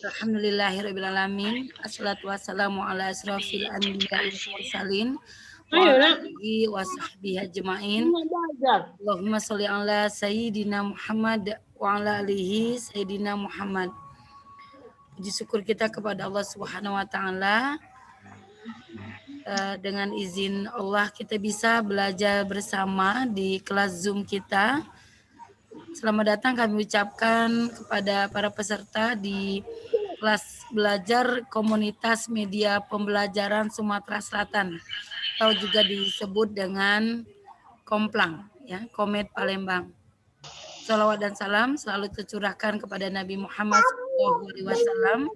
Alhamdulillahirabbil alamin. Assalatu wassalamu ala asrofil anbiya'i wal mursalin wa ala alihi wa sahbihi ajmain. Allahumma sholli ala sayyidina Muhammad wa ala alihi sayyidina Muhammad. Puji syukur kita kepada Allah Subhanahu wa taala. Dengan izin Allah kita bisa belajar bersama di kelas Zoom kita. Selamat datang kami ucapkan kepada para peserta di kelas belajar komunitas media pembelajaran Sumatera Selatan atau juga disebut dengan Komplang, ya, Komet Palembang. Salawat dan salam selalu tercurahkan kepada Nabi Muhammad SAW,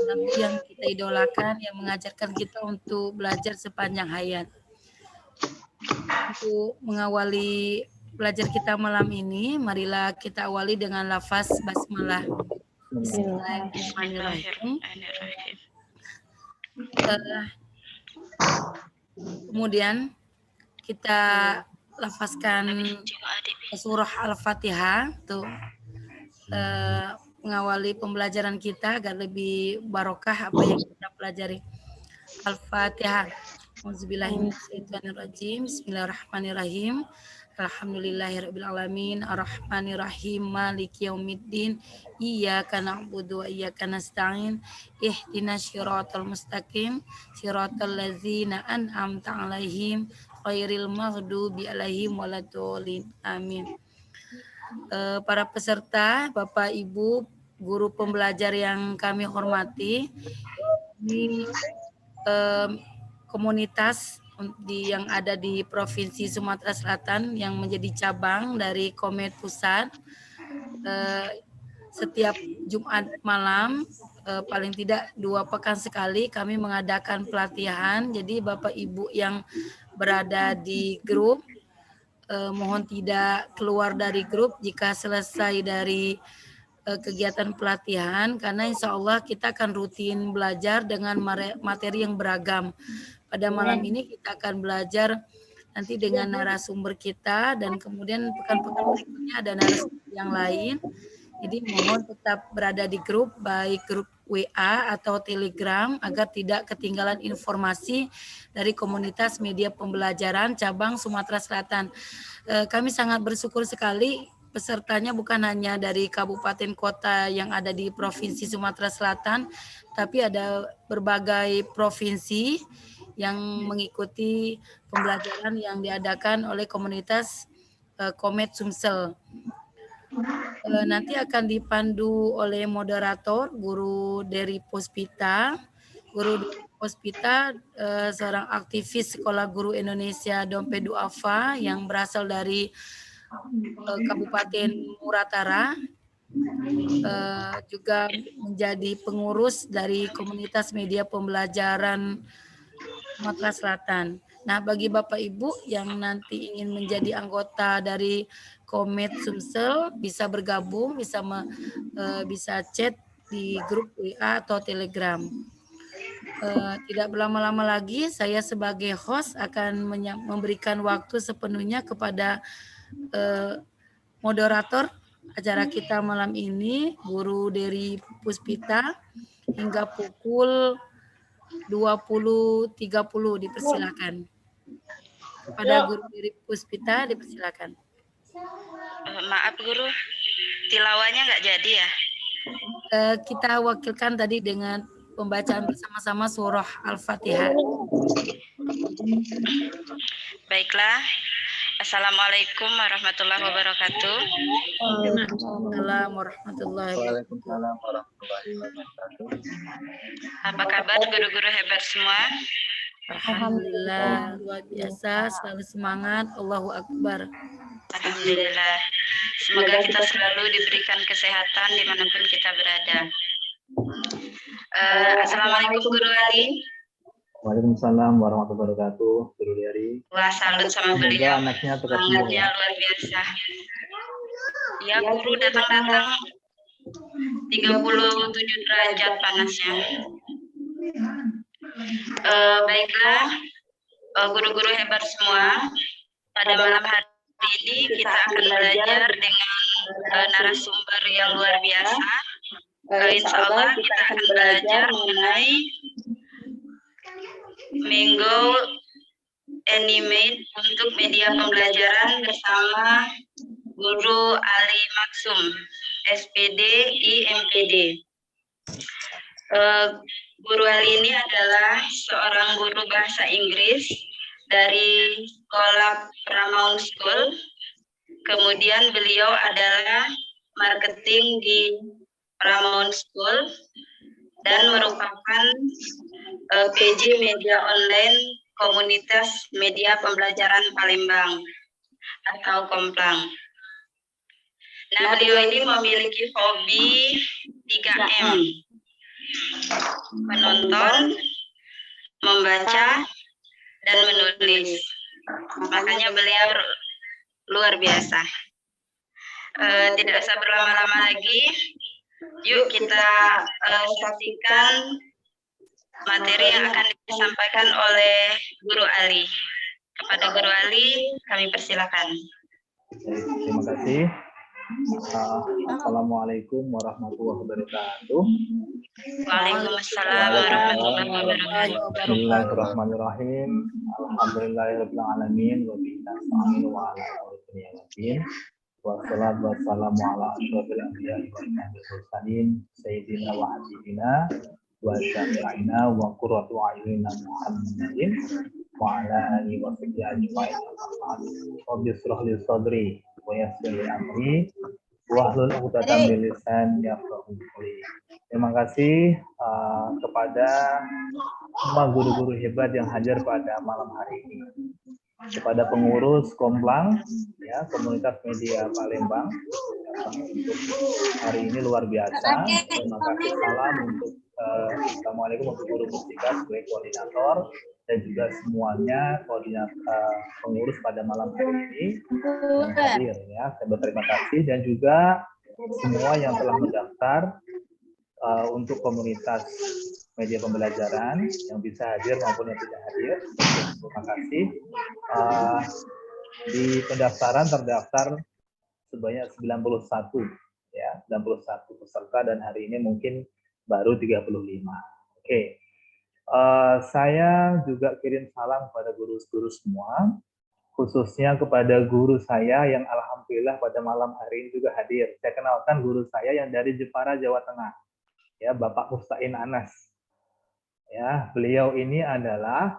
Nabi yang kita idolakan, yang mengajarkan kita untuk belajar sepanjang hayat. Untuk mengawali belajar kita malam ini, marilah kita awali dengan lafaz basmalah. Bismillahirrahmanirrahim. Kemudian kita lafazkan surah Al-Fatihah untuk mengawali pembelajaran kita agar lebih barokah apa yang kita pelajari. Al-Fatihah. Auzubillahiminasyaitonirrajim. Bismillahirrahmanirrahim. Alhamdulillahirabbil alamin, arrahmanirrahim, maliki yaumiddin, iyyaka na'budu wa iyyaka nasta'in, ihdinas siratal mustaqim, siratal ladzina an'amta 'alaihim, ghairil maghdubi 'alaihim waladdallin. Amin. Para peserta, Bapak Ibu, guru pembelajar yang kami hormati, ini komunitas yang ada di Provinsi Sumatera Selatan yang menjadi cabang dari Komet Pusat. Setiap Jumat malam, paling tidak 2 pekan sekali kami mengadakan pelatihan. Jadi Bapak Ibu yang berada di grup, mohon tidak keluar dari grup jika selesai dari kegiatan pelatihan, karena insya Allah kita akan rutin belajar dengan materi yang beragam. Pada malam ini kita akan belajar nanti dengan narasumber kita, dan kemudian pekan-pekan berikutnya ada narasumber yang lain. Jadi mohon tetap berada di grup, baik grup WA atau Telegram, agar tidak ketinggalan informasi dari komunitas media pembelajaran cabang Sumatera Selatan. Kami sangat bersyukur sekali pesertanya bukan hanya dari kabupaten kota yang ada di Provinsi Sumatera Selatan, tapi ada berbagai provinsi yang mengikuti pembelajaran yang diadakan oleh komunitas Komet Sumsel. Nanti akan dipandu oleh moderator Guru Dery Puspita. Guru Dery Puspita seorang aktivis Sekolah Guru Indonesia Dompet Duafa yang berasal dari Kabupaten Muratara, juga menjadi pengurus dari komunitas media pembelajaran Sumatera Selatan. Nah, bagi Bapak Ibu yang nanti ingin menjadi anggota dari Komet Sumsel, bisa bergabung, bisa chat di grup WA atau Telegram. Tidak berlama-lama lagi, saya sebagai host akan memberikan waktu sepenuhnya kepada moderator acara kita malam ini, Guru Dery Puspita, hingga pukul 20.30 dipersilakan. Kepada Guru Dery Puspita dipersilakan. Maaf Guru, tilawahnya nggak jadi ya? Kita wakilkan tadi dengan pembacaan bersama-sama surah Al-Fatihah. Baiklah. Assalamualaikum warahmatullahi wabarakatuh. Waalaikumsalam warahmatullahi wabarakatuh. Apa kabar guru-guru hebat semua? Alhamdulillah, luar biasa, selalu semangat, Allahu Akbar. Alhamdulillah. Semoga kita selalu diberikan kesehatan dimanapun kita berada. Assalamualaikum Guru Ali. Waalaikumsalam warahmatullahi wabarakatuh, Guru Dery. Wah, salut sama beliau. Anaknya semangatnya luar biasa. Ya, Guru datang-datang 37 derajat panasnya. Baiklah, guru-guru hebat semua. Pada malam hari ini kita akan belajar dengan narasumber yang luar biasa, Insya Allah kita akan belajar mengenai Mango Animate untuk media pembelajaran bersama Guru Ali Maksum, SPD, IMPD. Guru Ali ini adalah seorang guru bahasa Inggris dari sekolah Paramount School. Kemudian beliau adalah marketing di Paramount School dan merupakan PJ media online komunitas media pembelajaran Palembang atau Komplang. Nah, beliau ini memiliki hobi 3M. Menonton, membaca, dan menulis. Makanya beliau luar biasa. Tidak usah berlama-lama lagi. Yuk kita saksikan materi yang akan disampaikan oleh Guru Ali. Kepada Guru Ali, kami persilakan. Terima kasih. Assalamualaikum warahmatullahi wabarakatuh. Waalaikumsalam warahmatullahi wabarakatuh. Bismillahirrahmanirrahim. Alhamdulillahirabbil alamin wa bihi nasta'inu wa ala alihi wassalatu wassalamu ala asyrofil anbiya'i wal mursalin sayyidina wa habibina wa syafi'ina wa qurratu a'yunina Muhammadin wa ala alihi wa sahbihi ajma'in. Rabbi shrah li sadri wa yassir li amri wahlul 'uqdatam min lisani yafqahu qawli. Terima kasih kepada semua guru-guru hebat yang hadir pada malam hari ini. Kepada pengurus Komplang, ya, komunitas media Palembang, untuk hari ini luar biasa. Terima kasih, salam untuk Assalamualaikum untuk guru musika sebagai koordinator dan juga semuanya koordinator pengurus pada malam hari ini yang hadir, ya. Saya berterima kasih dan juga semua yang telah mendaftar untuk komunitas media pembelajaran yang bisa hadir maupun yang tidak hadir. Terima kasih. Di pendaftaran terdaftar sebanyak 91, ya, 91 peserta dan hari ini mungkin baru 35. Oke. Saya juga kirim salam kepada guru-guru semua, khususnya kepada guru saya yang alhamdulillah pada malam hari ini juga hadir. Saya kenalkan guru saya yang dari Jepara, Jawa Tengah, ya, Bapak Mustain Anas. Ya, beliau ini adalah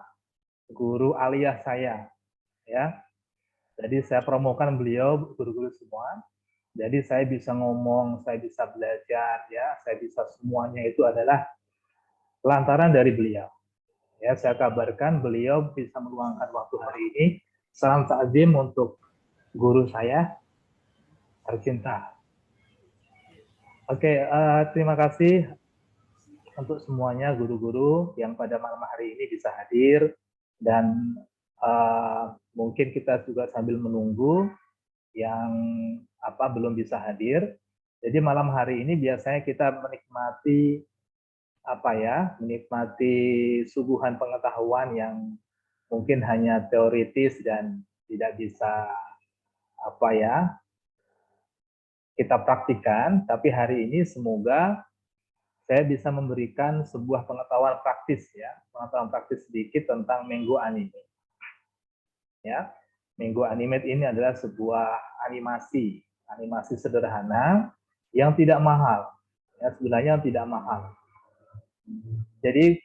guru aliyah saya, ya. Jadi saya promokan beliau guru-guru semua. Jadi saya bisa ngomong, saya bisa belajar, ya, saya bisa semuanya itu adalah lantaran dari beliau. Ya, saya kabarkan beliau bisa meluangkan waktu hari ini. Salam ta'zim untuk guru saya tercinta. Oke, terima kasih untuk semuanya guru-guru yang pada malam hari ini bisa hadir dan mungkin kita juga sambil menunggu yang belum bisa hadir. Jadi malam hari ini biasanya kita menikmati menikmati suguhan pengetahuan yang mungkin hanya teoritis dan tidak bisa kita praktikan, tapi hari ini semoga saya bisa memberikan sebuah pengetahuan praktis, ya, pengetahuan praktis sedikit tentang Mango Animate. Ya, Mango Animate ini adalah sebuah animasi sederhana yang tidak mahal. Ya, sebenarnya tidak mahal. Jadi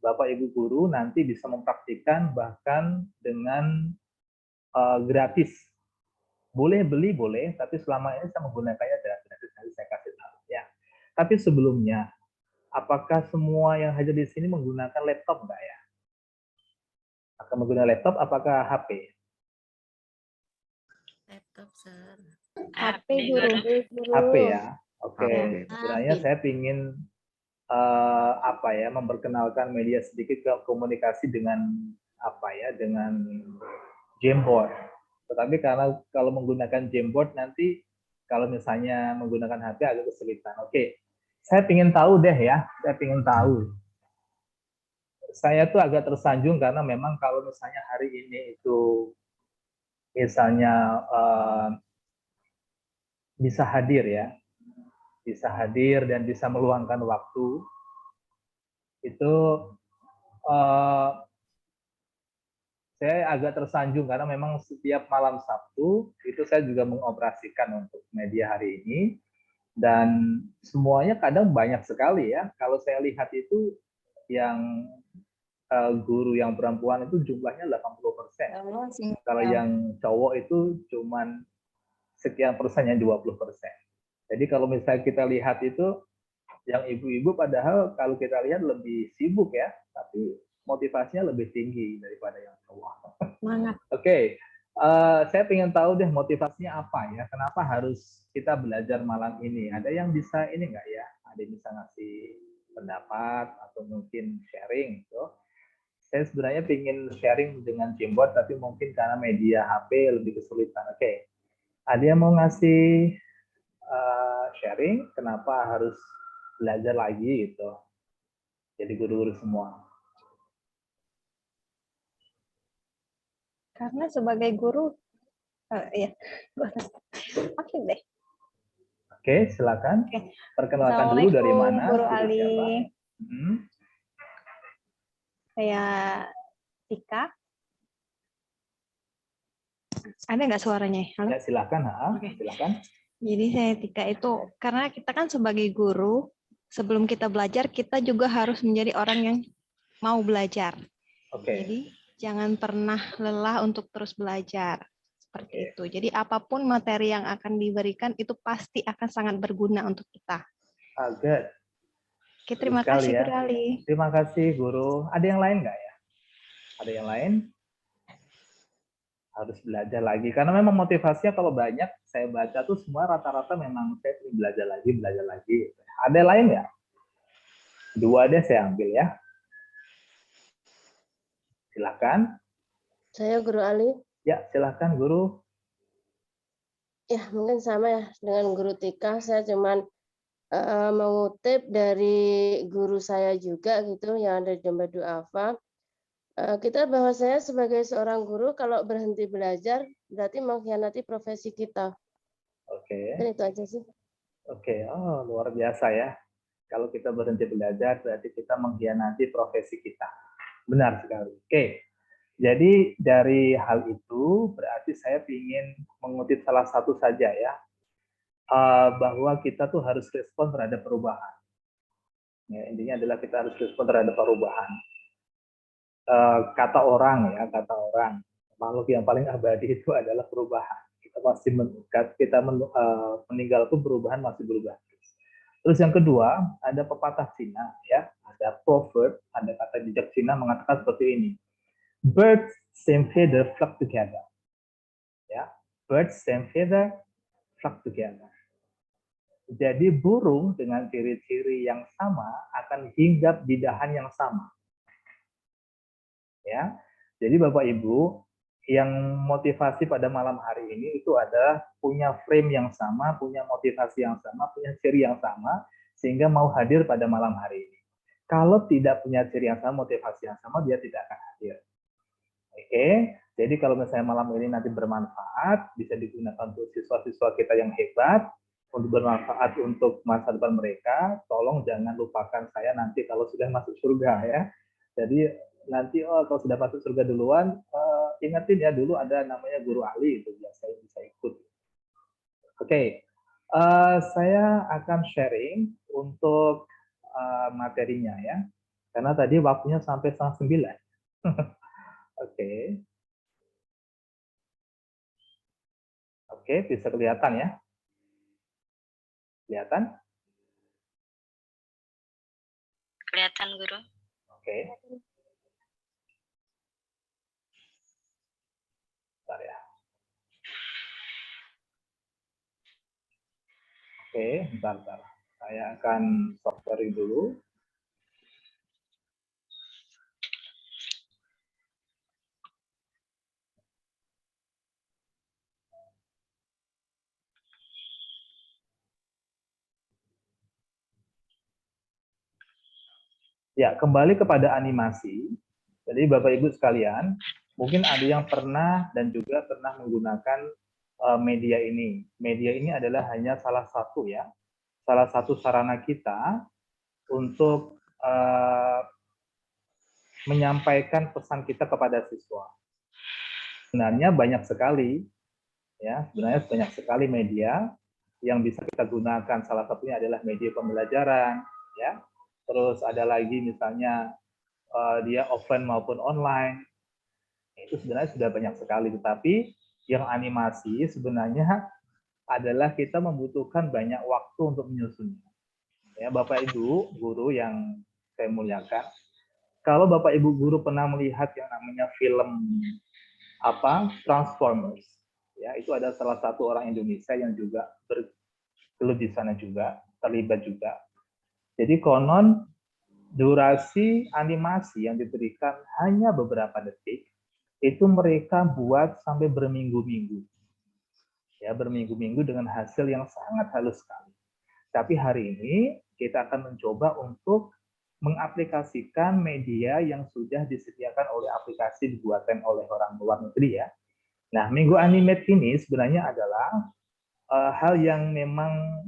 Bapak Ibu guru nanti bisa mempraktikkan bahkan dengan gratis. Boleh beli, boleh, tapi selama ini saya menggunakannya gratis. Nanti saya kasih tahu, ya. Tapi sebelumnya, apakah semua yang hadir di sini menggunakan laptop enggak, ya? Akan menggunakan laptop, apakah HP? Laptop, Sir. HP guru. HP, ya. Oke. Sebenarnya saya ingin memperkenalkan media sedikit ke komunikasi dengan dengan Jamboard. Tetapi karena kalau menggunakan Jamboard nanti kalau misalnya menggunakan HP agak kesulitan. Oke. Saya ingin tahu deh, ya. Saya ingin tahu. Saya tuh agak tersanjung karena memang kalau misalnya hari ini itu misalnya bisa hadir, ya. bisa hadir dan bisa meluangkan waktu. Itu saya agak tersanjung karena memang setiap malam Sabtu itu saya juga mengoperasikan untuk media hari ini, dan semuanya kadang banyak sekali ya. Kalau saya lihat itu yang guru yang perempuan itu jumlahnya 80%. Kalau yang cowok itu cuman sekian persennya 20%. Jadi kalau misalnya kita lihat itu yang ibu-ibu padahal kalau kita lihat lebih sibuk ya, tapi motivasinya lebih tinggi daripada yang cowok. Semangat. Oke, saya ingin tahu deh motivasinya apa ya? Kenapa harus kita belajar malam ini? Ada yang bisa ini nggak ya? Ada yang bisa ngasih pendapat atau mungkin sharing gitu. Saya sebenarnya ingin sharing dengan Jimbot, tapi mungkin karena media HP lebih kesulitan. Oke, ada yang mau ngasih sharing? Kenapa harus belajar lagi gitu? Jadi guru-guru semua. Karena sebagai guru, ya, oke deh. Oke, silakan. Oke. Perkenalkan dulu dari mana. Guru Ali. Saya Tika. Ada nggak suaranya? Halo? Ya, silakan. Oke. Silakan. Jadi saya Tika itu, karena kita kan sebagai guru, sebelum kita belajar, kita juga harus menjadi orang yang mau belajar. Oke. Jadi jangan pernah lelah untuk terus belajar. Seperti itu. Jadi apapun materi yang akan diberikan itu pasti akan sangat berguna untuk kita. Good. Oke, terima kasih ya. Guru Ali. Terima kasih Guru. Ada yang lain nggak ya? Ada yang lain? Harus belajar lagi. Karena memang motivasinya kalau banyak, saya baca tuh semua rata-rata memang saya ingin belajar lagi. Ada yang lain nggak? Dua deh saya ambil ya. Silakan. Saya Guru Ali. Ya, silakan Guru. Ya, mungkin sama ya dengan Guru Tika. Saya cuman mengutip dari guru saya juga gitu yang ada di Dompet Duafa. Kita bahwasanya sebagai seorang guru kalau berhenti belajar berarti mengkhianati profesi kita. Oke. Dan itu aja sih. Oke, oh luar biasa ya. Kalau kita berhenti belajar berarti kita mengkhianati profesi kita. Benar sekali. Oke. Jadi dari hal itu berarti saya ingin mengutip salah satu saja ya, bahwa kita tuh harus respon terhadap perubahan. Ya, intinya adalah kita harus respon terhadap perubahan. Kata orang, makhluk yang paling abadi itu adalah perubahan. Kita pasti meninggal pun perubahan masih berubah. Terus yang kedua ada pepatah Cina ya, ada proverb, ada kata bijak Cina mengatakan seperti ini. Birds same feather flock together. Ya, birds same feather flock together. Jadi burung dengan ciri-ciri yang sama akan hinggap di dahan yang sama. Ya, jadi Bapak Ibu yang motivasi pada malam hari ini itu ada punya frame yang sama, punya motivasi yang sama, punya ciri yang sama, sehingga mau hadir pada malam hari ini. Kalau tidak punya ciri yang sama, motivasi yang sama, dia tidak akan hadir. Oke, jadi kalau misalnya malam ini nanti bermanfaat, bisa digunakan untuk siswa-siswa kita yang hebat, untuk bermanfaat untuk masa depan mereka, tolong jangan lupakan saya nanti kalau sudah masuk surga ya. Jadi nanti kalau sudah masuk surga duluan, ingetin ya dulu ada namanya Guru Ali, itu biasanya bisa ikut. Oke, saya akan sharing untuk materinya ya, karena tadi waktunya sampai 8:30. Oke, bisa kelihatan ya? Kelihatan? Kelihatan, Guru. Oke. Bentar ya. Oke, bentar. Saya akan software dulu. Ya, kembali kepada animasi. Jadi Bapak Ibu sekalian, mungkin ada yang pernah dan juga pernah menggunakan media ini. Media ini adalah hanya salah satu ya salah satu sarana kita untuk menyampaikan pesan kita kepada siswa. Sebenarnya banyak sekali, ya, sebenarnya banyak sekali media yang bisa kita gunakan. Salah satunya adalah media pembelajaran, ya. Terus ada lagi misalnya dia offline maupun online. Itu sebenarnya sudah banyak sekali. Tetapi yang animasi sebenarnya adalah kita membutuhkan banyak waktu untuk menyusunnya. Ya, Bapak Ibu guru yang saya muliakan, kalau Bapak Ibu guru pernah melihat yang namanya film Transformers, ya, itu ada salah satu orang Indonesia yang juga bergelut di sana juga, terlibat juga. Jadi konon durasi animasi yang diberikan hanya beberapa detik, itu mereka buat sampai berminggu-minggu. Ya, berminggu-minggu dengan hasil yang sangat halus sekali. Tapi hari ini kita akan mencoba untuk mengaplikasikan media yang sudah disediakan oleh aplikasi dibuatkan oleh orang luar negeri, ya. Nah, Minggu Animate ini sebenarnya adalah hal yang memang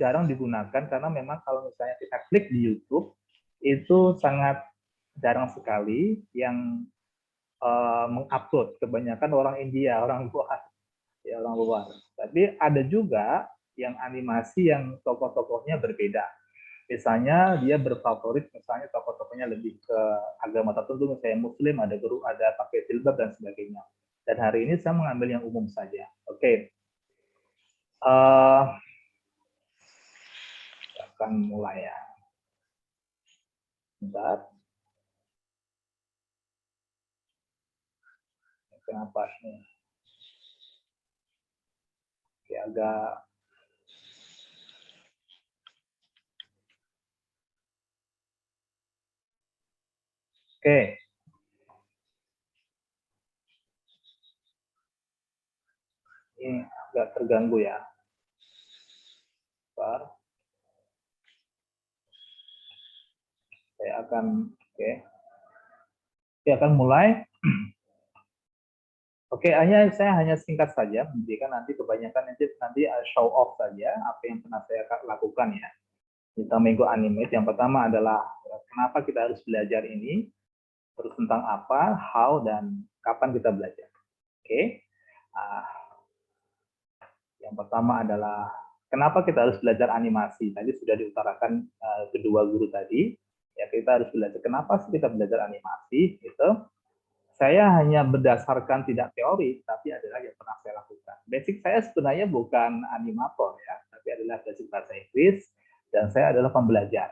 jarang digunakan karena memang kalau misalnya kita klik di YouTube itu sangat jarang sekali yang mengupload. Kebanyakan orang India, orang luar, ya, orang luar. Tapi ada juga yang animasi yang tokoh-tokohnya berbeda. Misalnya dia berfavorit, misalnya tokoh-tokohnya lebih ke agama tertentu, misalnya Muslim, ada guru, ada pakai jilbab dan sebagainya. Dan hari ini saya mengambil yang umum saja. Oke. Akan mulai ya. Bentar. Kenapa nih? Oke, agak Oke. Ini agak terganggu ya. Bentar. Saya akan saya akan mulai. Oke, saya hanya singkat saja, memberikan nanti kebanyakan nanti show off saja apa yang pernah saya lakukan ya. Kita Minggu Animate, yang pertama adalah kenapa kita harus belajar ini, terus tentang apa, how, dan kapan kita belajar. Oke. Yang pertama adalah kenapa kita harus belajar animasi. Tadi sudah diutarakan kedua guru tadi. Ya, kita harus belajar. Kenapa sih kita belajar animasi? Gitu. Saya hanya berdasarkan tidak teori, tapi adalah yang pernah saya lakukan. Basic saya sebenarnya bukan animator ya, tapi adalah basic bahasa Inggris, dan saya adalah pembelajar.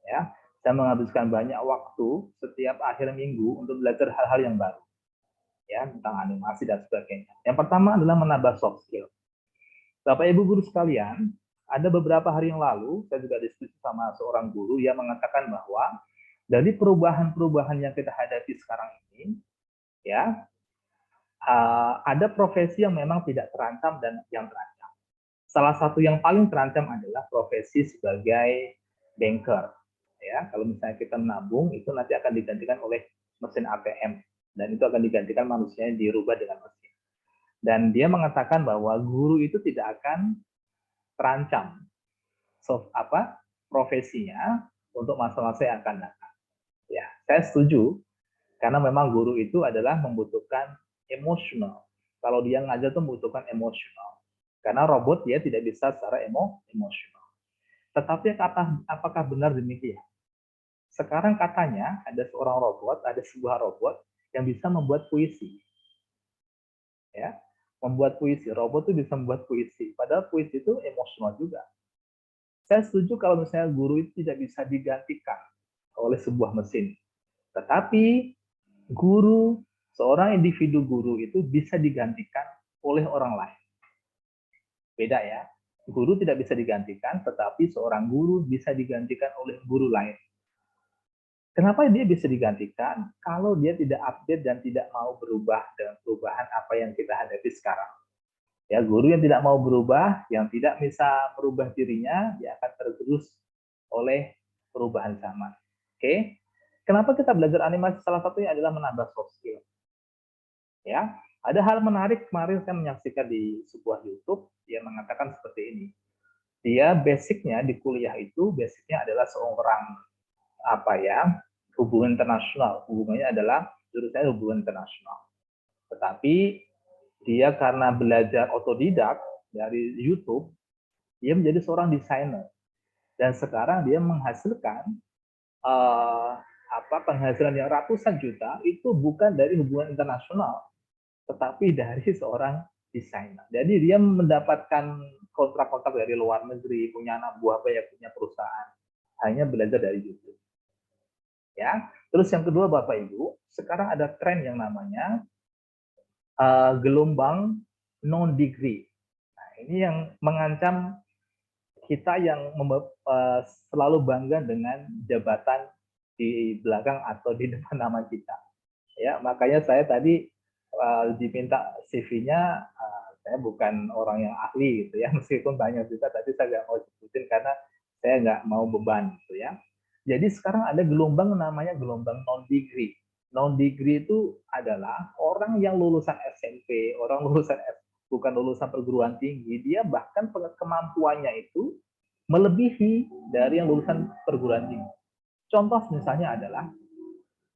Ya, saya menghabiskan banyak waktu setiap akhir minggu untuk belajar hal-hal yang baru, ya, tentang animasi dan sebagainya. Yang pertama adalah menambah soft skill. Bapak Ibu guru sekalian, ada beberapa hari yang lalu saya juga diskusi sama seorang guru yang mengatakan bahwa dari perubahan-perubahan yang kita hadapi sekarang ini, ya, ada profesi yang memang tidak terancam dan yang terancam. Salah satu yang paling terancam adalah profesi sebagai banker. Ya, kalau misalnya kita menabung, itu nanti akan digantikan oleh mesin ATM, dan itu akan digantikan manusianya, dirubah dengan mesin. Dan dia mengatakan bahwa guru itu tidak akan terancam profesinya untuk masa-masa yang akan datang. Ya, saya setuju karena memang guru itu adalah membutuhkan emosional. Kalau dia ngajar itu membutuhkan emosional. Karena robot dia tidak bisa secara emosional. Tetapi apakah benar demikian? Sekarang katanya ada sebuah robot yang bisa membuat puisi. Ya, membuat puisi. Robot itu bisa membuat puisi. Padahal puisi itu emosional juga. Saya setuju kalau misalnya guru itu tidak bisa digantikan oleh sebuah mesin. Tetapi guru, seorang individu guru itu bisa digantikan oleh orang lain. Beda ya. Guru tidak bisa digantikan, tetapi seorang guru bisa digantikan oleh guru lain. Kenapa dia bisa digantikan? Kalau dia tidak update dan tidak mau berubah dengan perubahan apa yang kita hadapi sekarang. Ya, guru yang tidak mau berubah, yang tidak bisa merubah dirinya, dia akan tergerus oleh perubahan zaman. Oke? Kenapa kita belajar animasi? Salah satunya adalah menambah soft skill. Ya, ada hal menarik kemarin saya menyaksikan di sebuah YouTube yang mengatakan seperti ini. dia basicnya di kuliah itu basicnya adalah seorang hubungan internasional. Hubungannya adalah jurusannya hubungan internasional. Tetapi dia karena belajar otodidak dari YouTube, dia menjadi seorang desainer. Dan sekarang dia menghasilkan penghasilan yang ratusan juta itu bukan dari hubungan internasional, tetapi dari seorang desainer. Jadi dia mendapatkan kontrak-kontrak dari luar negeri, punya anak buah banyak, punya perusahaan, hanya belajar dari YouTube. Ya, terus yang kedua Bapak Ibu, sekarang ada tren yang namanya gelombang non degree. Nah, ini yang mengancam kita yang selalu bangga dengan jabatan di belakang atau di depan nama kita. Ya, makanya saya tadi diminta CV-nya, saya bukan orang yang ahli gitu ya, meskipun banyak juga, tapi saya nggak mau sebutin karena saya nggak mau beban gitu ya. Jadi sekarang ada gelombang namanya gelombang non degree. Non degree itu adalah orang yang lulusan SMP, orang lulusan bukan lulusan perguruan tinggi, dia bahkan kemampuannya itu melebihi dari yang lulusan perguruan tinggi. Contoh misalnya adalah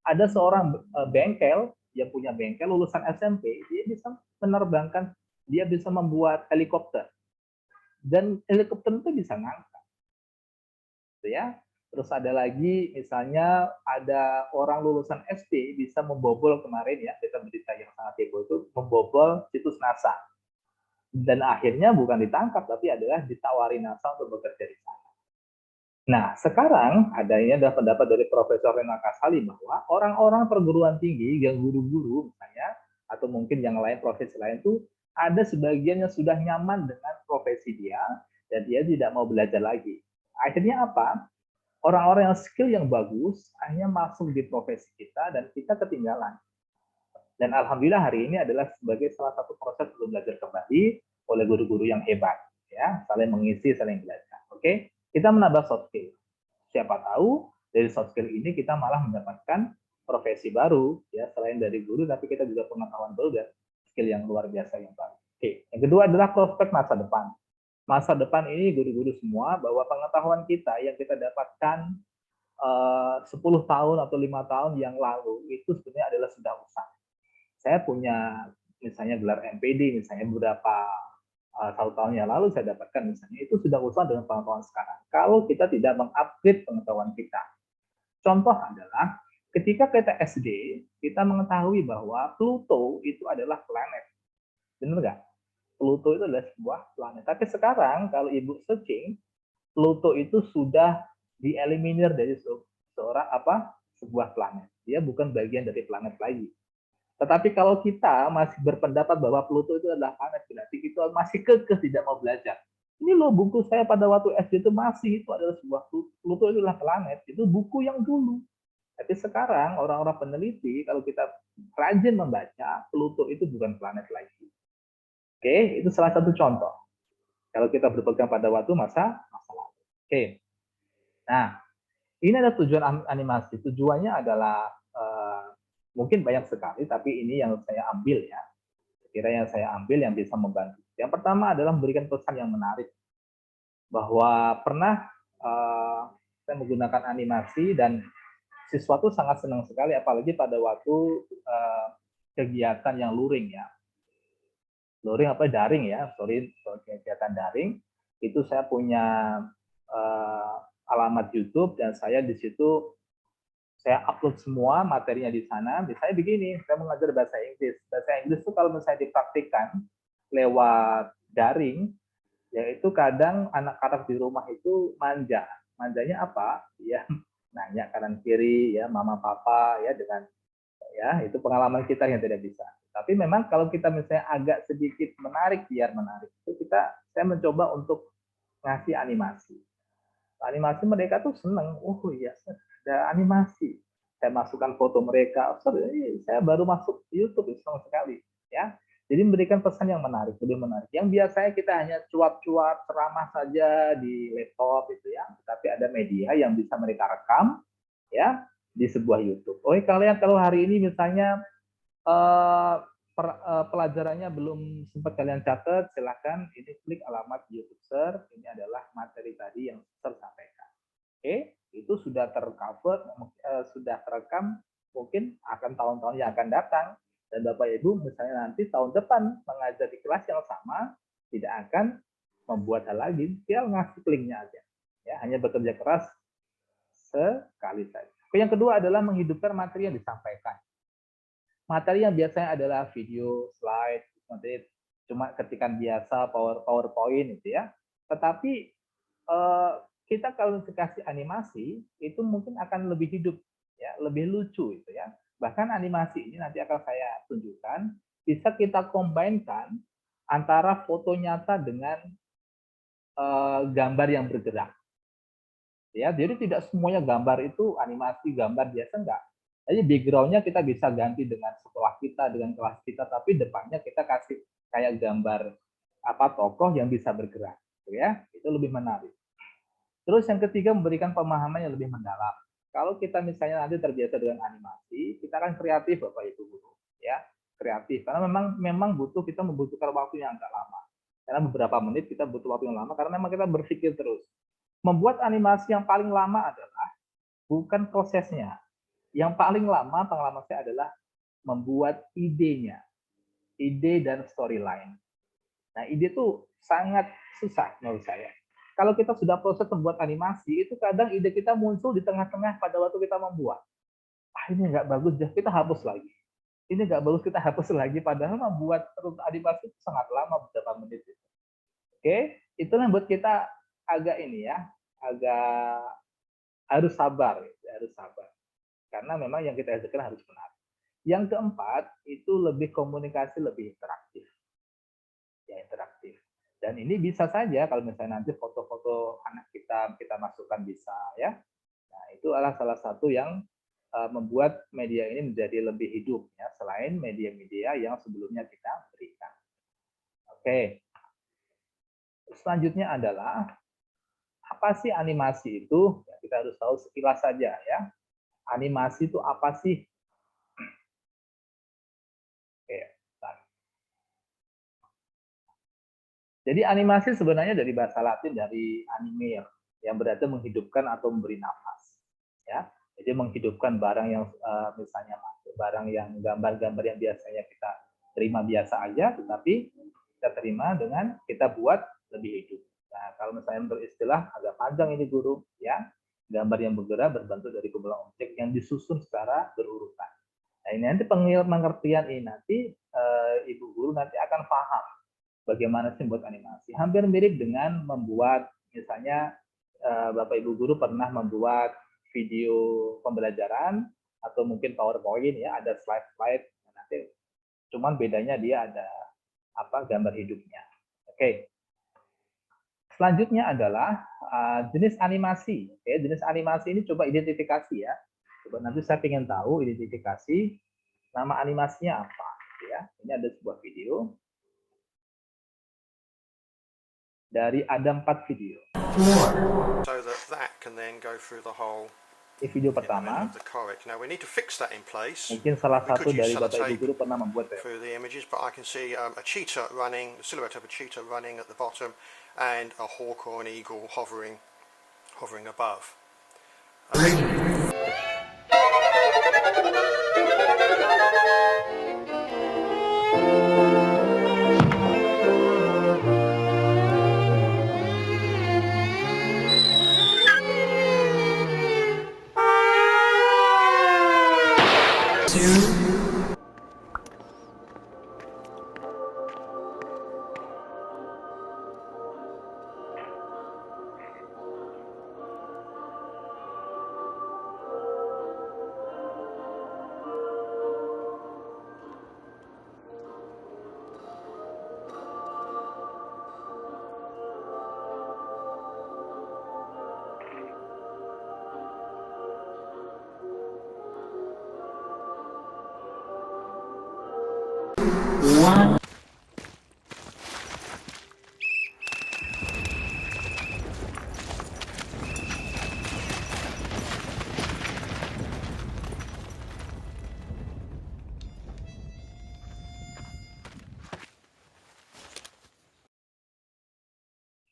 ada seorang bengkel yang punya bengkel lulusan SMP, dia bisa menerbangkan, dia bisa membuat helikopter, dan helikopter itu bisa ngangkat, gitu ya. Terus ada lagi misalnya ada orang lulusan SD bisa membobol, kemarin ya kita berita yang sangat heboh itu, membobol situs NASA, dan akhirnya bukan ditangkap tapi adalah ditawari NASA untuk bekerja di sana. Nah, sekarang adanya adalah pendapat dari Profesor Renal Kasali bahwa orang-orang perguruan tinggi, yang guru-guru misalnya, atau mungkin yang lain, profesi lain itu, ada sebagian yang sudah nyaman dengan profesi dia, dan dia tidak mau belajar lagi. Akhirnya apa? Orang-orang yang skill yang bagus, akhirnya masuk di profesi kita, dan kita ketinggalan. Dan Alhamdulillah hari ini adalah sebagai salah satu proses untuk belajar kembali oleh guru-guru yang hebat. Ya, saling mengisi, saling belajar. Oke? Kita menambah soft skill. Siapa tahu dari soft skill ini kita malah mendapatkan profesi baru, ya, selain dari guru, tapi kita juga pengetahuan baru dan skill yang luar biasa yang baru. Oke, yang kedua adalah prospek masa depan. Masa depan ini guru-guru semua bahwa pengetahuan kita yang kita dapatkan 10 tahun atau 5 tahun yang lalu itu sebenarnya adalah sudah usang. Saya punya misalnya gelar MPD misalnya beberapa 1 tahun yang lalu saya dapatkan misalnya, itu sudah usah dengan pengetahuan sekarang. Kalau kita tidak mengupgrade pengetahuan kita. Contoh adalah ketika kita SD, kita mengetahui bahwa Pluto itu adalah planet. Benar nggak? Pluto itu adalah sebuah planet. Tapi sekarang kalau Ibu searching, Pluto itu sudah dieliminir dari sebuah planet. Dia bukan bagian dari planet lagi. Tetapi kalau kita masih berpendapat bahwa Pluto itu adalah planet, berarti kita masih kekeh tidak mau belajar. Ini loh buku saya pada waktu SD itu masih itu adalah sebuah Pluto itu adalah planet. Itu buku yang dulu. Tapi sekarang orang-orang peneliti, kalau kita rajin membaca, Pluto itu bukan planet lagi. Oke, itu salah satu contoh. Kalau kita berpegang pada waktu masa lalu. Oke. Nah, ini ada tujuan animasi. Tujuannya adalah mungkin banyak sekali, tapi ini yang saya ambil ya. Kira yang saya ambil yang bisa membantu. Yang pertama adalah memberikan pesan yang menarik. Bahwa pernah saya menggunakan animasi dan siswa tuh sangat senang sekali, apalagi pada waktu kegiatan yang luring ya. Luring apa daring ya, kegiatan daring. Itu saya punya alamat YouTube dan saya di situ saya upload semua materinya di sana. Misalnya begini, saya mengajar bahasa Inggris. Bahasa Inggris itu kalau misalnya dipraktikkan lewat daring, yaitu kadang anak-anak di rumah itu manja. Manjanya apa? Ya, nanya kanan kiri, ya mama papa, ya dengan ya itu pengalaman kita yang tidak bisa. Tapi memang kalau kita misalnya agak sedikit menarik, biar menarik, itu saya mencoba untuk ngasih animasi. Animasi mereka tuh seneng, oh iya ada animasi. Saya masukkan foto mereka, saya baru masuk YouTube, senang sekali. Ya, jadi memberikan pesan yang menarik, lebih menarik. Yang biasanya kita hanya cuap-cuap ceramah saja di laptop itu ya, tapi ada media yang bisa mereka rekam, ya, di sebuah YouTube. Oh, kalian kalau hari ini misalnya pelajarannya belum sempat kalian catat, silakan ini klik alamat YouTube Sir. Ini adalah materi tadi yang saya sampaikan. Oke, itu sudah tercover, sudah terekam, mungkin akan tahun-tahun yang akan datang. Dan Bapak Ibu misalnya nanti tahun depan mengajar di kelas yang sama, tidak akan membuat hal lagi, tinggal ngasih linknya aja. Ya, hanya bekerja keras sekali saja. Yang kedua adalah menghidupkan materi yang disampaikan. Materi yang biasanya adalah video, slide, materi cuma ketikan biasa, PowerPoint itu ya. Tetapi kita kalau dikasih animasi itu mungkin akan lebih hidup, ya, lebih lucu itu ya. Bahkan animasi ini nanti akan saya tunjukkan bisa kita combine-kan antara foto nyata dengan gambar yang bergerak. Ya, jadi tidak semuanya gambar itu animasi gambar biasa enggak. Jadi background-nya kita bisa ganti dengan sekolah kita, dengan kelas kita, tapi depannya kita kasih kayak gambar tokoh yang bisa bergerak, ya. Itu lebih menarik. Terus yang ketiga memberikan pemahaman yang lebih mendalam. Kalau kita misalnya nanti terbiasa dengan animasi, kita akan kreatif Bapak Ibu guru, ya. Kreatif karena memang kita membutuhkan waktu yang agak lama. Karena beberapa menit kita butuh waktu yang lama karena memang kita berpikir terus. Membuat animasi yang paling lama adalah bukan prosesnya. Yang paling lama pengalaman saya adalah membuat idenya, ide dan storyline. Nah, ide itu sangat susah menurut saya. Kalau kita sudah proses membuat animasi, itu kadang ide kita muncul di tengah-tengah pada waktu kita membuat. Ini nggak bagus, kita hapus lagi. Ini nggak bagus, kita hapus lagi. Padahal membuat animasi itu sangat lama, beberapa menit. Oke, itulah yang buat kita agak agak harus sabar, harus sabar. Karena memang yang kita hasilkan harus benar. Yang keempat, itu lebih komunikasi, lebih interaktif. Ya, interaktif. Dan ini bisa saja kalau misalnya nanti foto-foto anak kita masukkan bisa ya. Nah, itu adalah salah satu yang membuat media ini menjadi lebih hidup ya, selain media-media yang sebelumnya kita berikan. Oke. Selanjutnya adalah apa sih animasi itu? Ya, kita harus tahu sekilas saja ya. Animasi itu apa sih? Oke. Jadi animasi sebenarnya dari bahasa Latin dari anime yang berarti menghidupkan atau memberi nafas. Ya. Jadi menghidupkan barang yang misalnya barang yang gambar-gambar yang biasanya kita terima biasa aja, tetapi kita terima dengan kita buat lebih hidup. Nah, kalau misalnya untuk istilah agak panjang ini guru, ya, gambar yang bergerak berbentuk dari kumpulan objek yang disusun secara berurutan. Nah, ini nanti pengertian ini nanti ibu guru nanti akan paham bagaimana sih membuat animasi. Hampir mirip dengan membuat misalnya Bapak Ibu guru pernah membuat video pembelajaran atau mungkin PowerPoint ya, ada slide-slide nanti. Cuman bedanya dia ada gambar hidupnya. Oke. Selanjutnya adalah jenis animasi. Oke, jenis animasi ini coba identifikasi ya. Coba nanti saya ingin tahu identifikasi nama animasinya apa ya. Ini ada sebuah video dari ada 4 video. So that can then go through the whole Ini video pertama. Now we need to fix that in place. Mungkin salah satu dari Bapak Ibu guru pernah membuat through the images, but I can see a cheetah running, the silhouette of a cheetah running at the bottom, and a hawk or an eagle hovering above.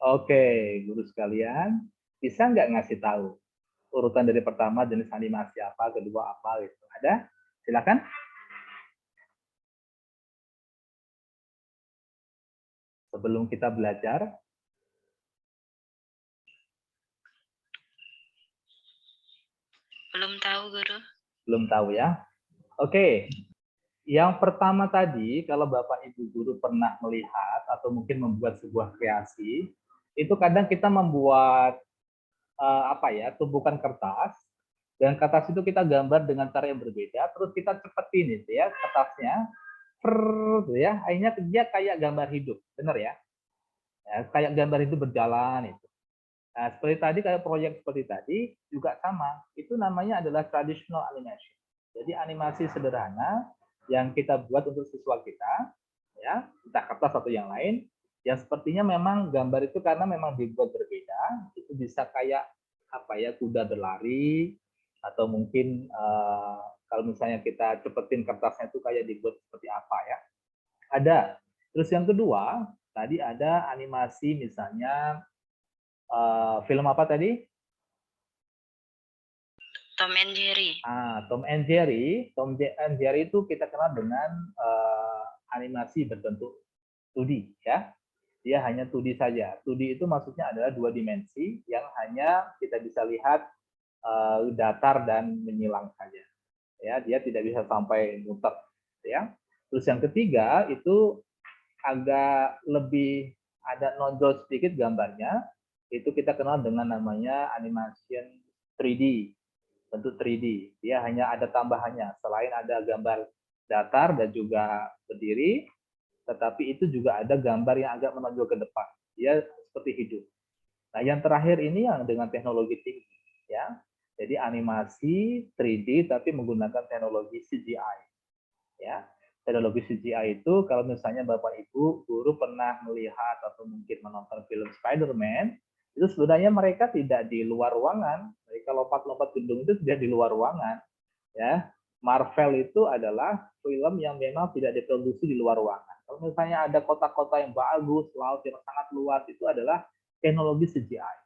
Oke, guru sekalian, bisa nggak ngasih tahu urutan dari pertama jenis animasi apa, kedua apa gitu? Ada? Silakan. Sebelum kita belajar, Belum tahu, Guru. belum tahu ya? Oke, yang pertama tadi, kalau Bapak Ibu guru pernah melihat atau mungkin membuat sebuah kreasi, itu kadang kita membuat apa ya, tumpukan kertas, dan kertas itu kita gambar dengan cara yang berbeda, terus kita cepetin itu ya kertasnya, gitu ya, akhirnya dia kayak gambar hidup, benar ya? Ya, kayak gambar itu berjalan itu. Nah, seperti tadi kayak proyek seperti tadi juga sama. Itu namanya adalah traditional animation. Jadi animasi sederhana yang kita buat untuk siswa kita, ya, entah kertas atau yang lain, yang sepertinya memang gambar itu karena memang dibuat berbeda, itu bisa kayak apa ya, kuda berlari, atau mungkin kalau misalnya kita cepetin kertasnya itu kayak dibuat seperti apa ya. Ada. Terus yang kedua, tadi ada animasi misalnya film apa tadi? Tom and Jerry. Tom and Jerry. Tom and Jerry itu kita kenal dengan animasi berbentuk 2D ya. Dia hanya 2D saja. 2D itu maksudnya adalah 2 dimensi yang hanya kita bisa lihat datar dan menyilang saja. Ya, dia tidak bisa sampai muter ya. Terus yang ketiga itu agak lebih ada nonjol sedikit gambarnya. Itu kita kenal dengan namanya animation 3D. Bentuk 3D. Dia hanya ada tambahannya. Selain ada gambar datar dan juga berdiri, tetapi itu juga ada gambar yang agak menonjol ke depan. Dia seperti hidup. Nah, yang terakhir ini yang dengan teknologi tinggi, ya. Jadi animasi 3D tapi menggunakan teknologi CGI. Ya. Teknologi CGI itu kalau misalnya Bapak Ibu guru pernah melihat atau mungkin menonton film Spider-Man, itu sebenarnya mereka tidak di luar ruangan. Mereka lompat-lompat gedung itu tidak di luar ruangan. Ya, Marvel itu adalah film yang memang tidak diproduksi di luar ruangan. Kalau misalnya ada kota-kota yang bagus, laut yang sangat luas, itu adalah teknologi CGI.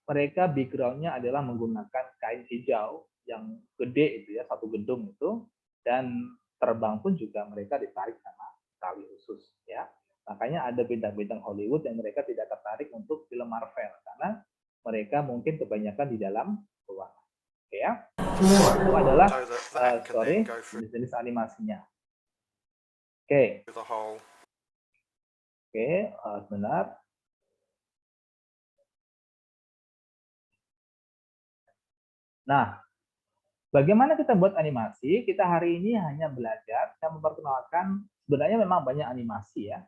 Mereka background-nya adalah menggunakan kain hijau yang gede itu ya, satu gedung itu, dan terbang pun juga mereka ditarik sama tali khusus ya. Makanya ada bintang-bintang Hollywood yang mereka tidak tertarik untuk film Marvel karena mereka mungkin kebanyakan di dalam ruangan. Oke ya. Itu adalah jenis animasinya. Oke. Oke, benar. Nah, bagaimana kita buat animasi? Kita hari ini hanya belajar, saya memperkenalkan sebenarnya memang banyak animasi ya.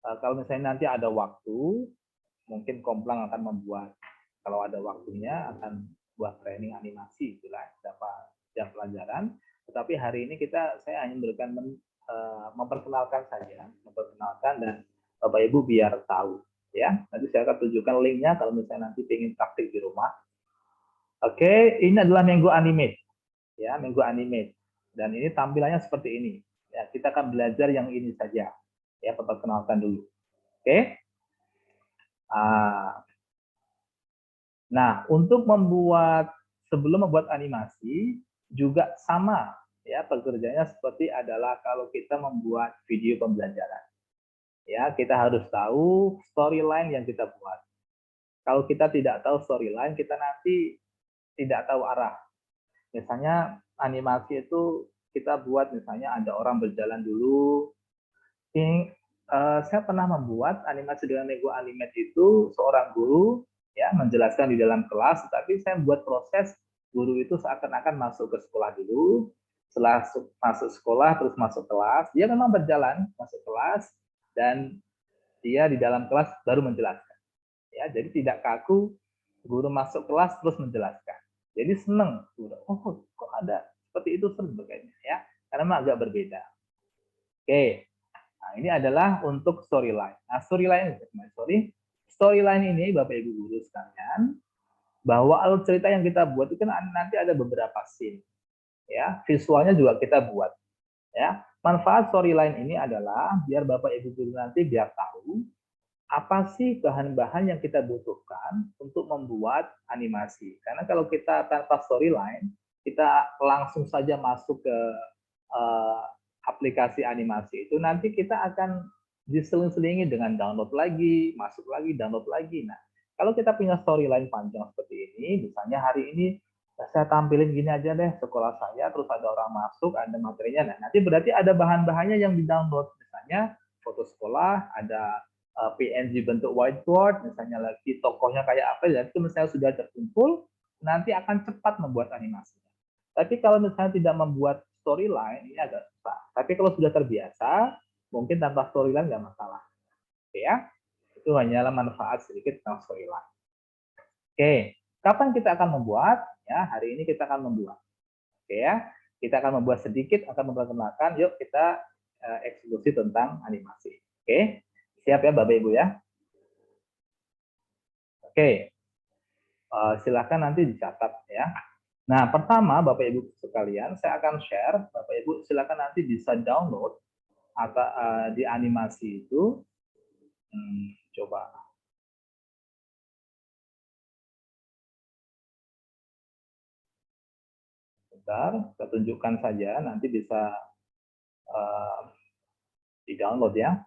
Kalau misalnya nanti ada waktu, mungkin Komplang akan membuat, kalau ada waktunya akan buat training animasi, itulah beberapa jam pelajaran. Tetapi hari ini saya hanya memberikan memperkenalkan saja, dan Bapak Ibu biar tahu ya. Nanti saya akan tunjukkan linknya kalau misalnya nanti ingin praktik di rumah. Oke, ini adalah Menggo Animate. Ya, Menggo Animate. Dan ini tampilannya seperti ini. Ya, kita akan belajar yang ini saja. Ya, perkenalkan dulu. Oke. Nah, untuk sebelum membuat animasi juga sama ya, pekerjaannya seperti adalah kalau kita membuat video pembelajaran. Ya, kita harus tahu storyline yang kita buat. Kalau kita tidak tahu storyline, kita nanti tidak tahu arah. Misalnya animasi itu kita buat misalnya ada orang berjalan dulu. Saya pernah membuat animasi dengan Menggo Animate itu seorang guru ya menjelaskan di dalam kelas, tapi saya buat proses guru itu seakan-akan masuk ke sekolah dulu. Setelah masuk sekolah terus masuk kelas, dia memang berjalan masuk kelas dan dia di dalam kelas baru menjelaskan. Ya, jadi tidak kaku guru masuk kelas terus menjelaskan. Jadi senang, oh kok ada seperti itu seru kayaknya ya, karena memang agak berbeda. Oke, nah ini adalah untuk storyline. Nah storyline ini Bapak Ibu guru sekalian, bahwa alur cerita yang kita buat itu kan nanti ada beberapa scene, ya visualnya juga kita buat. Ya, manfaat storyline ini adalah biar Bapak Ibu guru nanti biar tahu apa sih bahan-bahan yang kita butuhkan untuk membuat animasi. Karena kalau kita tanpa storyline, kita langsung saja masuk ke aplikasi animasi itu, nanti kita akan diseling-selingi dengan download lagi, masuk lagi, download lagi. Nah, kalau kita punya storyline panjang seperti ini, misalnya hari ini saya tampilin gini aja deh sekolah saya, terus ada orang masuk, ada materinya, nah nanti berarti ada bahan-bahannya yang di-download, misalnya foto sekolah, ada PNG bentuk whiteboard, misalnya lagi tokohnya kayak apa, dan itu misalnya sudah terkumpul, nanti akan cepat membuat animasi. Tapi kalau misalnya tidak membuat storyline, ini agak susah. Tapi kalau sudah terbiasa, mungkin tanpa storyline nggak masalah. Oke ya, itu hanyalah manfaat sedikit tentang storyline. Oke, kapan kita akan membuat? Ya, hari ini kita akan membuat. Oke ya, kita akan membuat sedikit, akan memperkenalkan. Yuk kita eksekusi tentang animasi. Oke, siap ya Bapak Ibu ya? Oke, silakan nanti dicatat ya. Nah, pertama Bapak Ibu sekalian, saya akan share. Bapak Ibu silakan nanti bisa download atau di animasi itu. Coba. Bentar, saya tunjukkan saja. Nanti bisa di-download ya.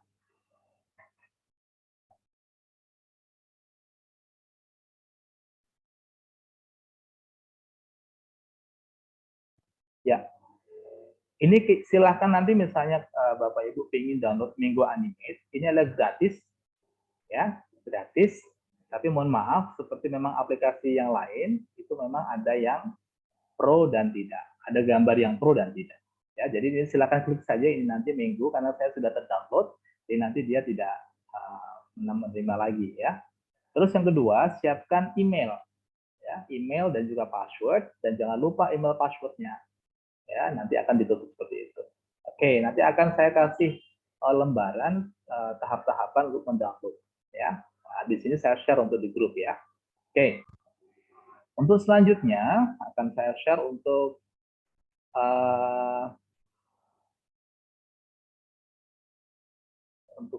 Ya, ini silahkan nanti misalnya Bapak Ibu ingin download Minggu Animate, ini adalah gratis, ya, gratis. Tapi mohon maaf, seperti memang aplikasi yang lain itu memang ada yang pro dan tidak, ada gambar yang pro dan tidak. Ya, jadi ini silakan klik saja ini nanti Minggu karena saya sudah terdownload, jadi nanti dia tidak menerima lagi ya. Terus yang kedua, siapkan email, ya, email dan juga password, dan jangan lupa email passwordnya. Ya, nanti akan ditutup seperti itu. Oke, nanti akan saya kasih lembaran tahap-tahapan untuk mendownload ya. Nah, di sini saya share untuk di grup ya. Oke. Untuk selanjutnya akan saya share untuk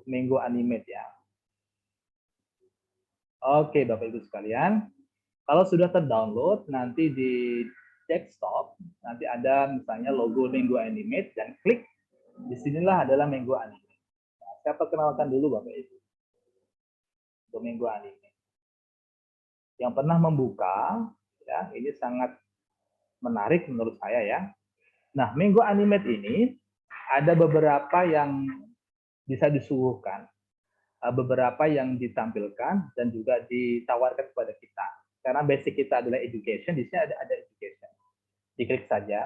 Minggu Animate ya. Oke, Bapak Ibu sekalian. Kalau sudah terdownload, nanti di desktop nanti ada misalnya logo Minggu Animate dan klik disinilah adalah Minggu Animate. Nah, saya perkenalkan dulu Bapak Ibu untuk Minggu Animate. Yang pernah membuka, ya ini sangat menarik menurut saya ya. Nah, Minggu Animate ini ada beberapa yang bisa disuguhkan, beberapa yang ditampilkan dan juga ditawarkan kepada kita. Karena basic kita adalah education, di sini ada education. Diklik saja,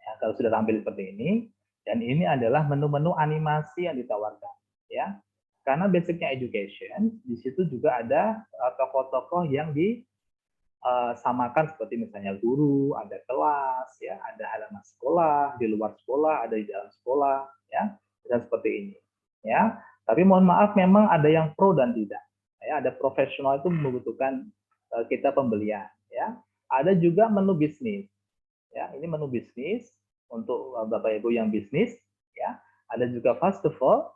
ya, kalau sudah tampil seperti ini, dan ini adalah menu-menu animasi yang ditawarkan, ya. Karena basicnya education, di situ juga ada tokoh-tokoh yang disamakan seperti misalnya guru, ada kelas, ya, ada halaman sekolah, di luar sekolah, ada di dalam sekolah, ya, dan seperti ini, ya. Tapi mohon maaf, memang ada yang pro dan tidak. Ya, ada profesional itu membutuhkan kita pembelian, ya. Ada juga menu bisnis. Ya, ini menu bisnis untuk Bapak Ibu yang bisnis, ya. Ada juga festival,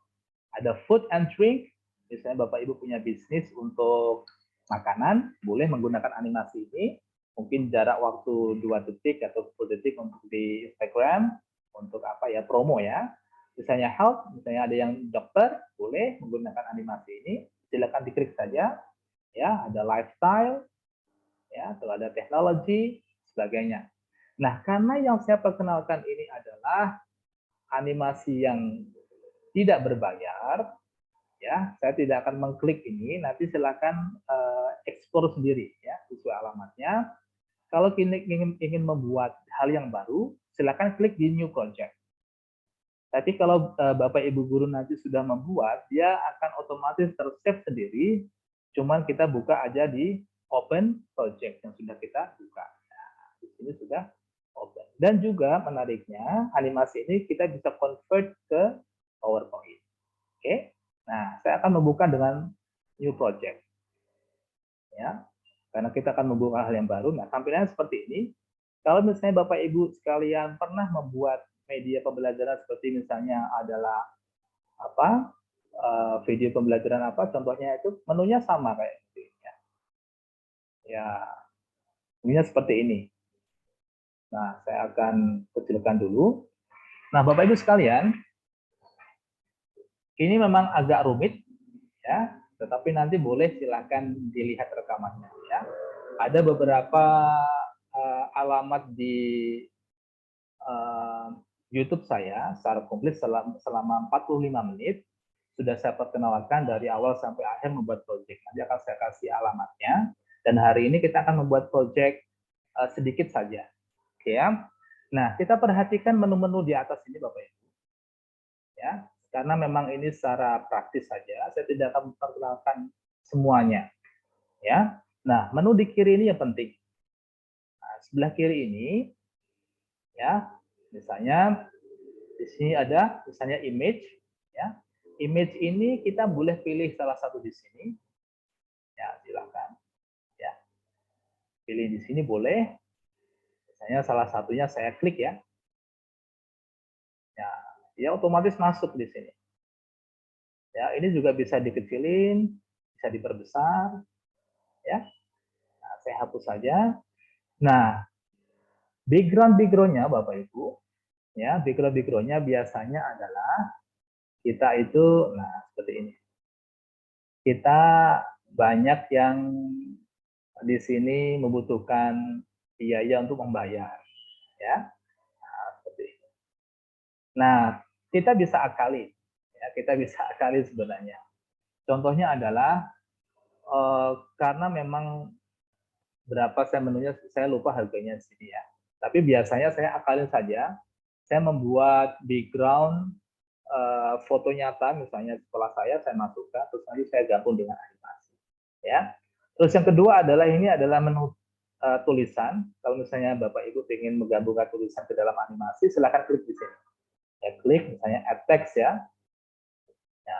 ada food and drink. Misalnya Bapak Ibu punya bisnis untuk makanan, boleh menggunakan animasi ini. Mungkin jarak waktu 2 detik atau 10 detik untuk di Instagram, untuk apa ya, promo ya. Misalnya health, misalnya ada yang dokter, boleh menggunakan animasi ini. Silakan diklik saja. Ya, ada lifestyle, ya, atau ada teknologi, sebagainya. Nah, karena yang saya perkenalkan ini adalah animasi yang tidak berbayar, ya, saya tidak akan mengklik ini. Nanti silakan explore sendiri, ya, sesuai alamatnya. Kalau ingin membuat hal yang baru, silakan klik di New Project. Tapi kalau Bapak Ibu guru nanti sudah membuat, dia akan otomatis ter-save sendiri. Cuman kita buka aja di Open Project yang sudah kita buka. Nah, di sini sudah open. Dan juga menariknya, animasi ini kita bisa convert ke PowerPoint. Oke. Nah, saya akan membuka dengan New Project. Ya. Karena kita akan membuka hal yang baru. Nah, tampilannya seperti ini. Kalau misalnya Bapak Ibu sekalian pernah membuat media pembelajaran seperti misalnya adalah apa? video pembelajaran apa, contohnya itu menunya sama kayak ini ya. Ya, menunya seperti ini. Nah, saya akan kecilkan dulu. Nah, Bapak Ibu sekalian, ini memang agak rumit ya, tetapi nanti boleh silakan dilihat rekamannya ya. Ada beberapa alamat di YouTube saya secara komplit selama 45 menit. Sudah saya perkenalkan dari awal sampai akhir membuat project. Nanti akan saya kasih alamatnya. Dan hari ini kita akan membuat project sedikit saja. Oke ya. Nah, kita perhatikan menu-menu di atas ini Bapak Ibu. Ya, karena memang ini secara praktis saja, saya tidak akan memperkenalkan semuanya. Ya. Nah, menu di kiri ini yang penting. Nah, sebelah kiri ini ya, misalnya di sini ada misalnya image ya. Image ini kita boleh pilih salah satu di sini. Ya, silakan. Ya. Pilih di sini boleh. Misalnya salah satunya saya klik ya. Ya, dia otomatis masuk di sini. Ya, ini juga bisa dikecilin, bisa diperbesar ya. Nah, saya hapus saja. Nah, background-nya Bapak Ibu, ya, background-nya biasanya adalah kita itu, nah seperti ini. Kita banyak yang di sini membutuhkan biaya untuk membayar, ya. Nah, seperti ini. Nah, kita bisa akali, ya, kita bisa akali sebenarnya. Contohnya adalah karena memang berapa saya menunya, saya lupa harganya di sini ya. Tapi biasanya saya akalin saja, saya membuat background foto nyata misalnya sekolah saya masukkan, terus nanti saya gabung dengan animasi ya. Terus yang kedua adalah ini adalah menu tulisan. Kalau misalnya Bapak Ibu ingin menggabungkan tulisan ke dalam animasi, silakan klik di sini ya, klik misalnya add text ya. Ya,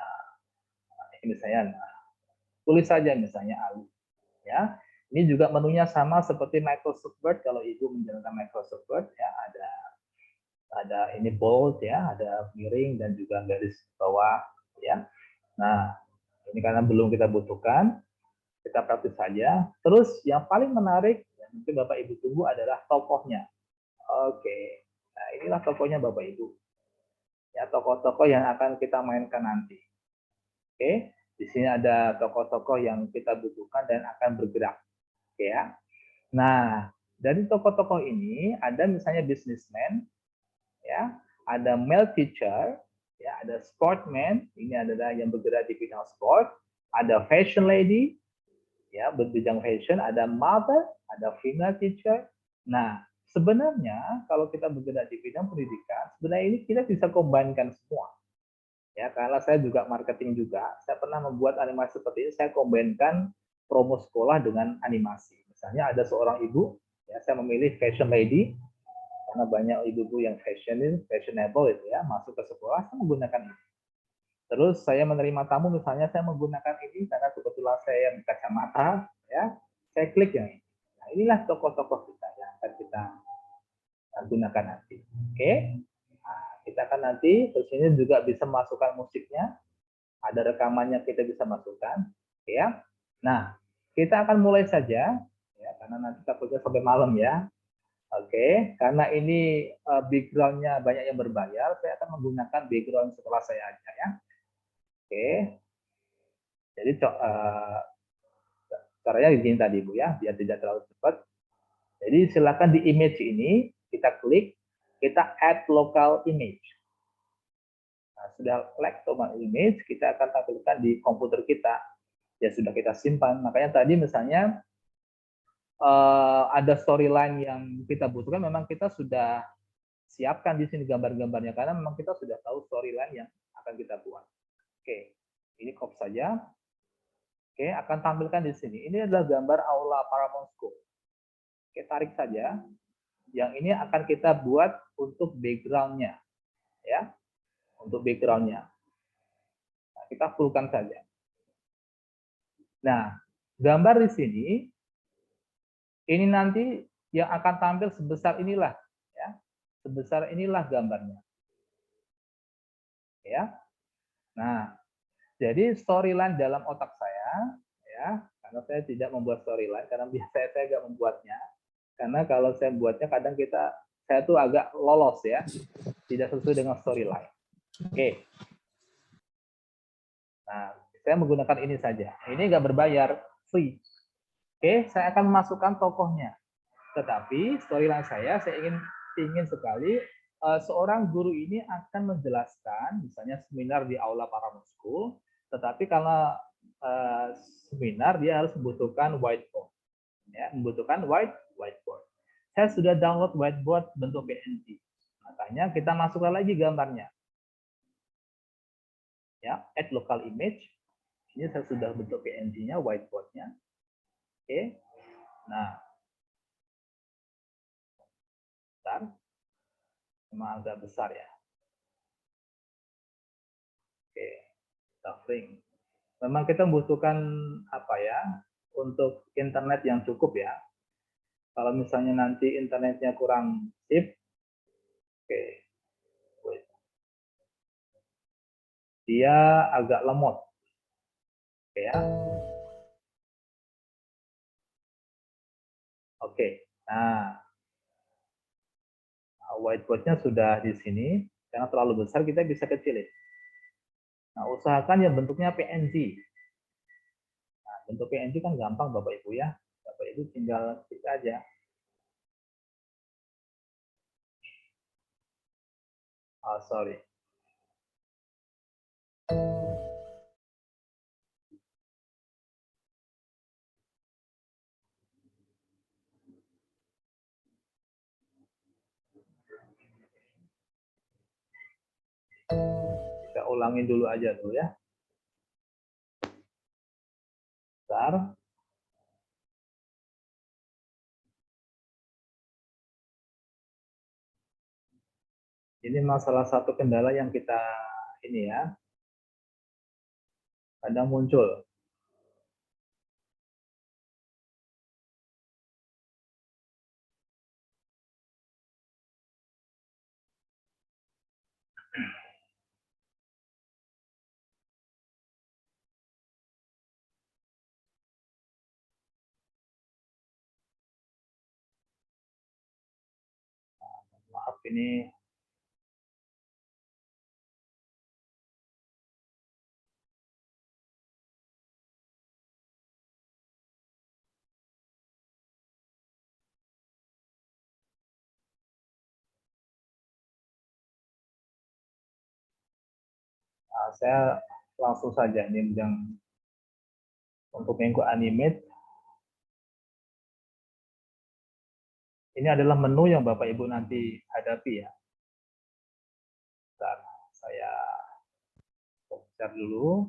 ini misalnya tulis saja misalnya Ali ya. Ini juga menunya sama seperti Microsoft Word. Kalau Ibu menjalankan Microsoft Word ya, ada ini bold ya, ada miring dan juga garis bawah ya. Nah, ini karena belum kita butuhkan, kita praktis saja. Terus yang paling menarik yang mungkin Bapak Ibu tunggu adalah tokohnya. Oke. Nah, inilah tokohnya Bapak Ibu. Ya, tokoh-tokoh yang akan kita mainkan nanti. Oke. Di sini ada tokoh-tokoh yang kita butuhkan dan akan bergerak. Oke ya. Nah, dari tokoh-tokoh ini ada misalnya businessman ya, ada male teacher, ya, ada sportman, ini adalah yang bergerak di bidang sport, ada fashion lady, ya, berbidang fashion, ada mother, ada female teacher. Nah, sebenarnya kalau kita bergerak di bidang pendidikan, sebenarnya ini kita bisa combine-kan semua. Ya, karena saya juga marketing juga, saya pernah membuat animasi seperti ini, saya combine-kan promo sekolah dengan animasi. Misalnya ada seorang ibu, ya, saya memilih fashion lady, karena banyak ibu-ibu yang fashionable itu ya, masuk ke sekolah, saya menggunakan ini. Terus saya menerima tamu, misalnya saya menggunakan ini karena kebetulan saya kacamata, ya, saya klik yang ini. Nah, inilah tokoh-tokoh kita yang akan kita gunakan nanti. Oke, nah, kita akan nanti terus ini juga bisa masukkan musiknya, ada rekamannya kita bisa masukkan, ya. Nah, kita akan mulai saja, ya, karena nanti takutnya sampai malam ya. Oke, karena ini background-nya banyak yang berbayar, saya akan menggunakan background sekolah saya aja ya. Oke, jadi caranya begini tadi Bu ya, biar tidak terlalu cepat. Jadi silakan di image ini kita klik, kita add local image. Nah, sudah like local image, kita akan tampilkan di komputer kita. Ya sudah kita simpan. Makanya tadi misalnya ada storyline yang kita butuhkan, memang kita sudah siapkan di sini gambar-gambarnya karena memang kita sudah tahu storyline yang akan kita buat. Oke, ini crop saja. Oke, akan tampilkan di sini. Ini adalah gambar aula Paramount School. Oke, tarik saja. Yang ini akan kita buat untuk background-nya, ya, untuk background-nya. Nah, kita fullkan saja. Nah, gambar di sini. Ini nanti yang akan tampil sebesar inilah, ya, sebesar inilah gambarnya, ya. Nah, Jadi storyline dalam otak saya, ya, karena saya tidak membuat storyline, karena biasanya saya nggak membuatnya. Karena kalau saya buatnya kadang saya tuh agak lolos ya, tidak sesuai dengan storyline. Oke. Nah, saya menggunakan ini saja. Ini nggak berbayar, free. Oke, saya akan memasukkan tokohnya. Tetapi storyline saya ingin sekali seorang guru ini akan menjelaskan, misalnya seminar di aula para musku, tetapi kalau seminar dia harus membutuhkan whiteboard, ya, membutuhkan whiteboard. Saya sudah download whiteboard bentuk PNG, makanya kita masukkan lagi gambarnya, ya, add local image. Ini saya sudah bentuk PNG-nya, whiteboard-nya. Oke, nah, bentar. Memang agak besar ya. Oke, suffering. Memang kita membutuhkan apa ya, untuk internet yang cukup ya. Kalau misalnya nanti internetnya kurang sip, oke, dia agak lemot, oke ya. Oke, nah, whiteboard-nya sudah di sini. Karena terlalu besar, kita bisa kecilin. Nah, usahakan yang bentuknya PNG. Nah, bentuk PNG kan gampang Bapak Ibu ya. Bapak Ibu tinggal klik aja. Oh, sorry. Kita ulangin dulu aja dulu ya. Bentar. Ini salah satu kendala yang kita ini ya, kadang muncul. Maaf ini saya langsung saja ini yang untuk minggu animate. Ini adalah menu yang Bapak Ibu nanti hadapi ya. Bentar, saya share dulu.